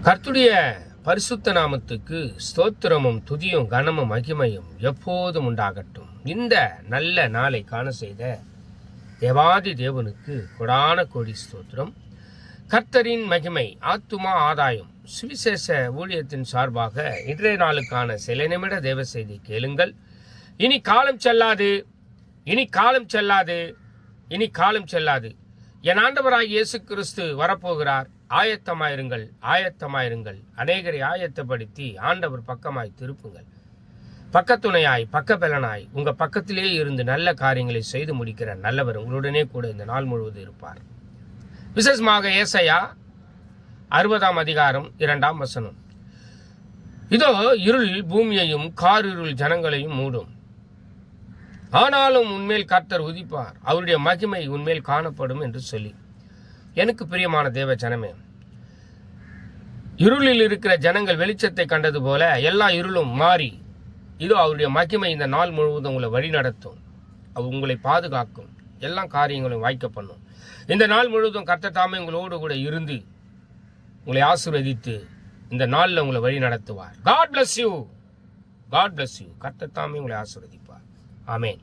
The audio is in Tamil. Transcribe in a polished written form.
கர்த்தருடைய பரிசுத்த நாமத்துக்கு ஸ்தோத்திரமும் துதியும் கனமும் மகிமையும் எப்போதும் உண்டாகட்டும். இந்த நல்ல நாளை காண செய்த தேவாதி தேவனுக்கு கொடான கோடி ஸ்தோத்திரம். கர்த்தரின் மகிமை ஆத்துமா ஆதாயம் சுவிசேஷ ஊழியத்தின் சார்பாக இன்றைய நாளுக்கான சில நிமிட தேவ செய்தி கேளுங்கள். இனி காலம் செல்லாது, இனி காலம் செல்லாது, இனி காலம் செல்லாது. என் ஆண்டவராகிய இயேசு கிறிஸ்து வரப்போகிறார். ஆயத்தமாயிருங்கள், ஆயத்தமாயிருங்கள். அநேகரை ஆயத்தப்படுத்தி ஆண்டவர் பக்கமாய் திருப்புங்கள். பக்கத்துணையாய், பக்கபலனாய், உங்க பக்கத்திலே இருந்து நல்ல காரியங்களை செய்து முடிக்கிற நல்லவர் உங்களுடனே கூட இந்த நாள் முழுவதும் இருப்பார். விசேஷமாக ஏசாயா 60 அதிகாரம் 2 வசனம். இதோ இருள் பூமியையும் காரிருள் ஜனங்களையும் மூடும், ஆனாலும் உன்மேல் கர்த்தர் உதிப்பார், அவருடைய மகிமை உன்மேல் காணப்படும் என்று சொல்லி. எனக்கு பிரியமான தேவ ஜனமே, இருளில் இருக்கிற ஜனங்கள் வெளிச்சத்தை கண்டது போல எல்லா இருளும் மாறி இதோ அவருடைய மகிமை இந்த நாள் முழுவதும் உங்களை வழி நடத்தும், உங்களை பாதுகாக்கும், எல்லா காரியங்களும் வாய்க்க பண்ணும். இந்த நாள் முழுவதும் கர்த்தர் தாமே உங்களோடு கூட இருந்து உங்களை ஆசீர்வதித்து இந்த நாளில் உங்களை வழி நடத்துவார். God bless you. God bless you. கர்த்தர் தாமே உங்களை ஆசீர்வதிப்பார். ஆமென்.